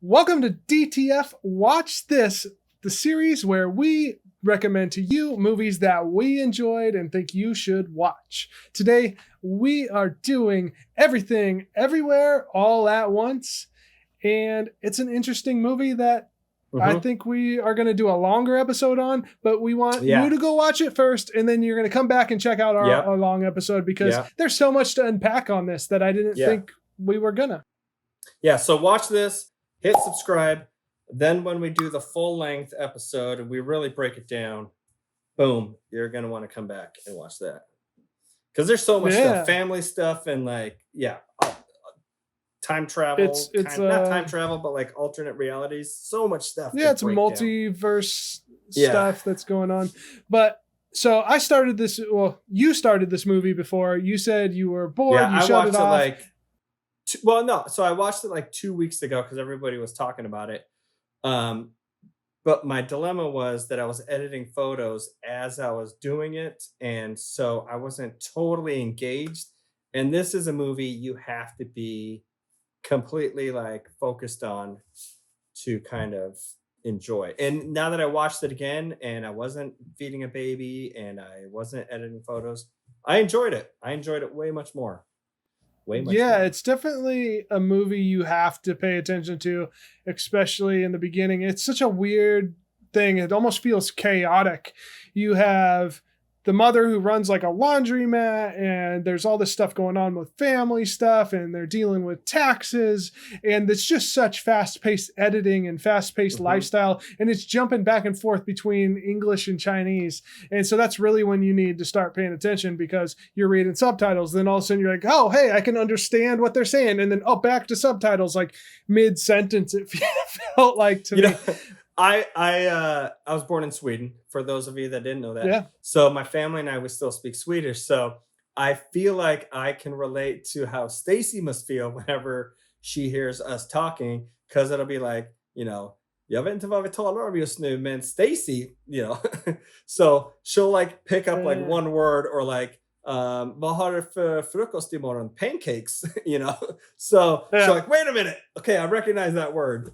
Welcome to DTF Watch This, the series where we recommend to you movies that we enjoyed and think you should watch. Today, we are doing Everything, Everywhere, All at Once. And it's an interesting movie that I think we are going to do a longer episode on, but we want you to go watch it first, and then you're going to come back and check out our long episode because there's so much to unpack on this that I didn't think we were going to. Yeah, so watch this, hit subscribe. Then when we do the full length episode and we really break it down, boom, you're going to want to come back and watch that. Because there's so much stuff, family stuff and time travel. It's not time travel, but like alternate realities. So much stuff. Yeah, it's multiverse stuff that's going on. But so I started this. Well, you started this movie before. You said you were bored. Yeah, you shut it off. So I watched it like 2 weeks ago because everybody was talking about it. But my dilemma was that I was editing photos as I was doing it, and so I wasn't totally engaged. And this is a movie you have to be completely like focused on to kind of enjoy. And now that I watched it again and I wasn't feeding a baby and I wasn't editing photos, I enjoyed it. I enjoyed it way much more. More. It's definitely a movie you have to pay attention to, especially in the beginning. It's such a weird thing. It almost feels chaotic. You have the mother who runs like a laundromat, and there's all this stuff going on with family stuff, and they're dealing with taxes, and it's just such fast-paced editing and fast-paced lifestyle, and it's jumping back and forth between English and Chinese. And so that's really when you need to start paying attention because you're reading subtitles. Then all of a sudden you're like, oh, hey, I can understand what they're saying. And then back to subtitles, like mid-sentence, it felt like to me. I was born in Sweden, for those of you that didn't know that. Yeah. So my family and I, we still speak Swedish. So I feel like I can relate to how Stacy must feel whenever she hears us talking, because it'll be like, jag vet inte vad vi talar om just nu, men Stacy, So she'll like pick up like one word or like, vad har du för frukost imorgon? Pancakes, So she's like, wait a minute. Okay, I recognize that word.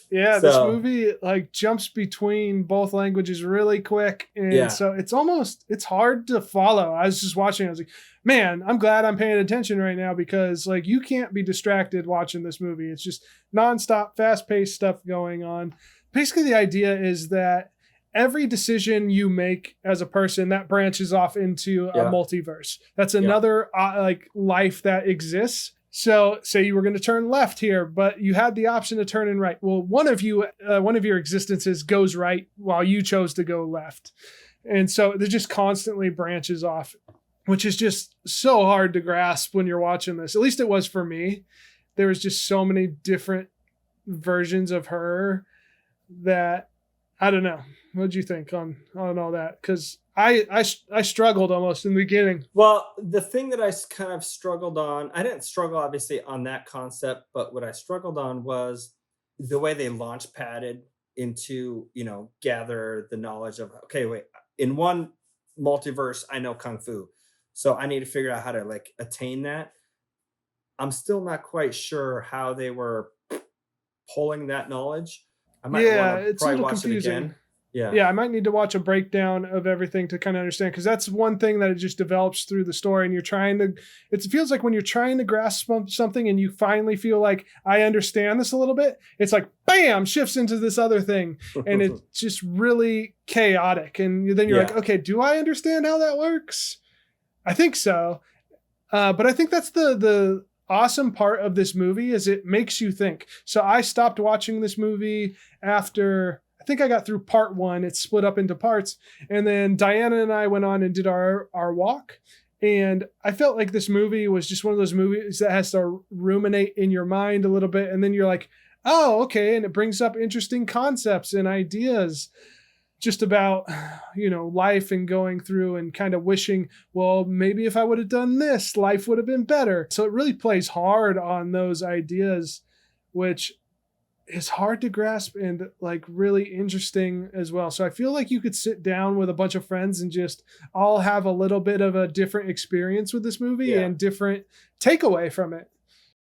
Yeah, this movie like jumps between both languages really quick. And so it's hard to follow. I was just watching. I was like, man, I'm glad I'm paying attention right now because like you can't be distracted watching this movie. It's just nonstop, fast-paced stuff going on. Basically, the idea is that every decision you make as a person that branches off into a multiverse. That's another life that exists. So say you were going to turn left here, but you had the option to turn in right. Well, one of your existences goes right while you chose to go left. And so it just constantly branches off, which is just so hard to grasp when you're watching this. At least it was for me. There was just so many different versions of her that I don't know. What'd you think on all that? Because I struggled almost in the beginning. Well, the thing that I kind of struggled on, I didn't struggle obviously on that concept, but what I struggled on was the way they launch padded into, gather the knowledge of, okay, wait, in one multiverse, I know Kung Fu. So I need to figure out how to like attain that. I'm still not quite sure how they were pulling that knowledge. I might want to probably watch confusing. It again. Yeah, I might need to watch a breakdown of everything to kind of understand, because that's one thing that it just develops through the story, and it feels like when you're trying to grasp something and you finally feel like I understand this a little bit, it's like bam, shifts into this other thing, and it's just really chaotic, and then you're like, okay, do I understand how that works? I think so, but I think that's the awesome part of this movie is it makes you think. So I stopped watching this movie after I think I got through part one. It's split up into parts. And then Diana and I went on and did our walk. And I felt like this movie was just one of those movies that has to ruminate in your mind a little bit. And then you're like, oh, okay. And it brings up interesting concepts and ideas just about, life and going through and kind of wishing, well, maybe if I would have done this, life would have been better. So it really plays hard on those ideas, which is hard to grasp and like really interesting as well. So I feel like you could sit down with a bunch of friends and just all have a little bit of a different experience with this movie and different takeaway from it.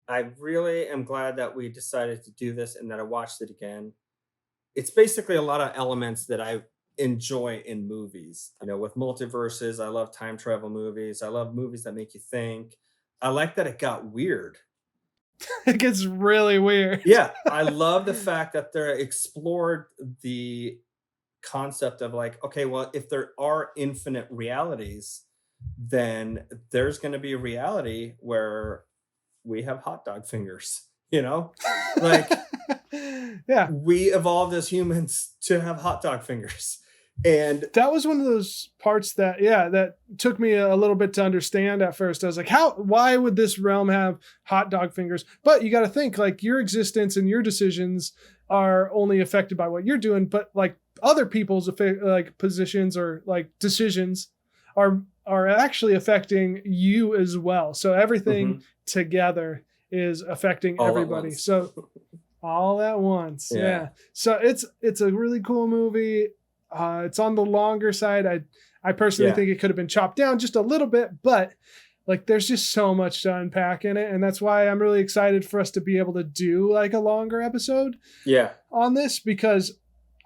I really am glad that we decided to do this and that I watched it again. It's basically a lot of elements that I enjoy in movies. You know, with multiverses, I love time travel movies. I love movies that make you think. I like that it got weird. It gets really weird. Yeah, I love the fact that they explored the concept of like, okay, well, if there are infinite realities, then there's going to be a reality where we have hot dog fingers, you know? Like Yeah. we evolved as humans to have hot dog fingers. And That was one of those parts that, yeah, that took me a little bit to understand at first. I was like, why would this realm have hot dog fingers? But you got to think like your existence and your decisions are only affected by what you're doing, but like other people's like positions or like decisions are actually affecting you as well. So everything mhm, together is affecting all at everybody. once. So all at once. Yeah. Yeah. So it's a really cool movie. It's on the longer side. I personally Yeah. think it could have been chopped down just a little bit, but like there's just so much to unpack in it. And that's why I'm really excited for us to be able to do like a longer episode Yeah. on this, because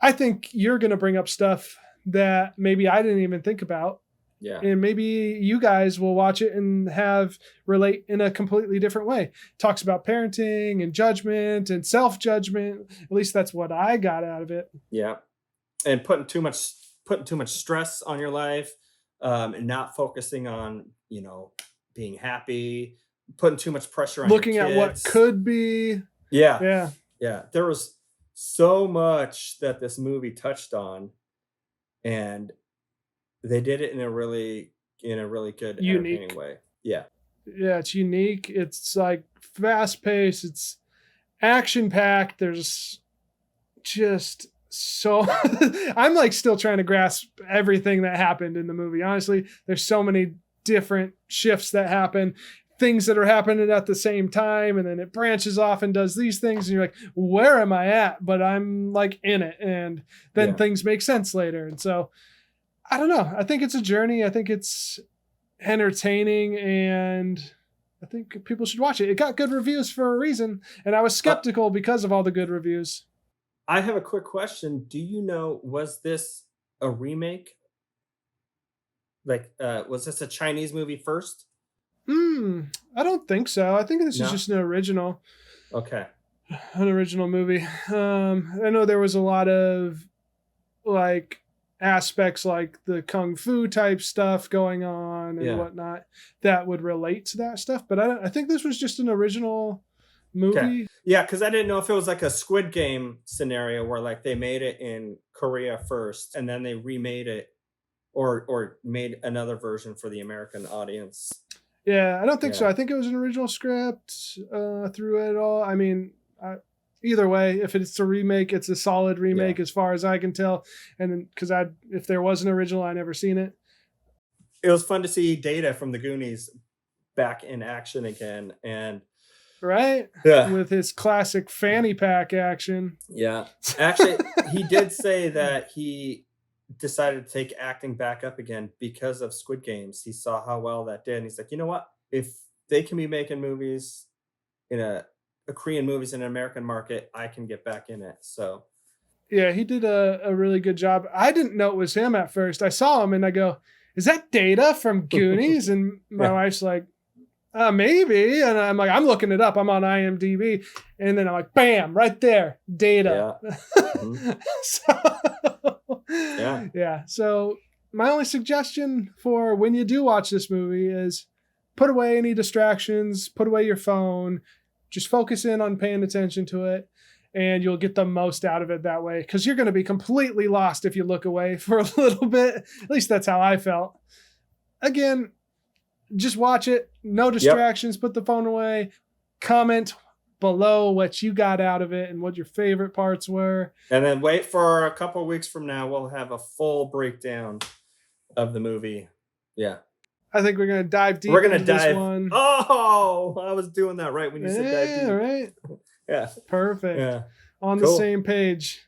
I think you're going to bring up stuff that maybe I didn't even think about. Yeah. And maybe you guys will watch it and have relate in a completely different way. Talks about parenting and judgment and self-judgment. At least that's what I got out of it. Yeah. And putting too much stress on your life, and not focusing on, you know, being happy, putting too much pressure on your Looking at what kids. could be. Yeah. Yeah. Yeah. There was so much that this movie touched on, and they did it in a really good, Unique. entertaining way. Yeah. Yeah, it's unique. It's like fast paced. It's action packed. There's just so I'm like still trying to grasp everything that happened in the movie. Honestly, there's so many different shifts that happen, things that are happening at the same time, and then it branches off and does these things, and you're like, where am I at? But I'm like in it, and then Yeah. things make sense later. And so I don't know. I think it's a journey. I think it's entertaining, and I think people should watch it. It got good reviews for a reason, and I was skeptical because of all the good reviews. I have a quick question. Do you know, was this a remake? Like, was this a Chinese movie first? I don't think so. I think this is No? just an original Okay. movie. I know there was a lot of like aspects like the kung fu type stuff going on and Yeah. whatnot that would relate to that stuff, but I think this was just an original movie. Okay. Yeah, because I didn't know if it was like a Squid Game scenario where like they made it in Korea first and then they remade it, or made another version for the American audience. Yeah, I don't think so. Yeah. I think it was an original script through it all. I mean, either way, if it's a remake, it's a solid remake as far as I can tell. And then, because if there was an original, I never seen it. It was fun to see Data from the Goonies back in action again, and Right? yeah, With his classic fanny pack action. yeah. Actually, he did say that he decided to take acting back up again because of Squid Games. He saw how well that did, and he's like, you know what? If they can be making movies in a Korean movies in an American market, I can get back in it. So Yeah, he did a really good job. I didn't know it was him at first. I saw him and I go, is that Data from Goonies? And my Yeah. wife's like, maybe. And I'm like, I'm looking it up. I'm on IMDb. And then I'm like, bam, right there, Data. yeah. Mhm. Yeah. Yeah. So my only suggestion for when you do watch this movie is put away any distractions, put away your phone, just focus in on paying attention to it, and you'll get the most out of it that way. Because you're going to be completely lost if you look away for a little bit. At least that's how I felt. Again, just watch it. No distractions. Put the phone away. Comment below what you got out of it and what your favorite parts were. And then wait for a couple of weeks from now, we'll have a full breakdown of the movie. Yeah. I think we're going to dive deep We're gonna into this dive. one. Oh, I was doing that right when you said dive Yeah, deep. right. Yeah. Perfect. Yeah. On the Cool. same page.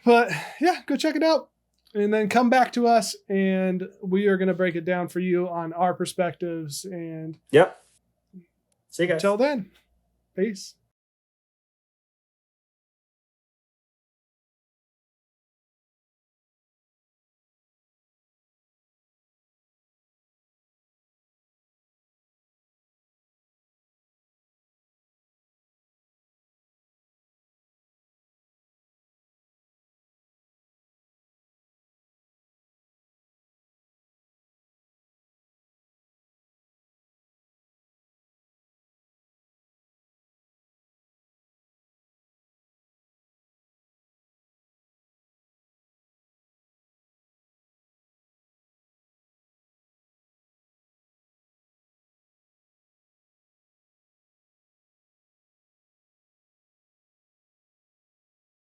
But yeah, go check it out. And then come back to us and we are going to break it down for you on our perspectives. And Yep. See you guys. until then. Peace.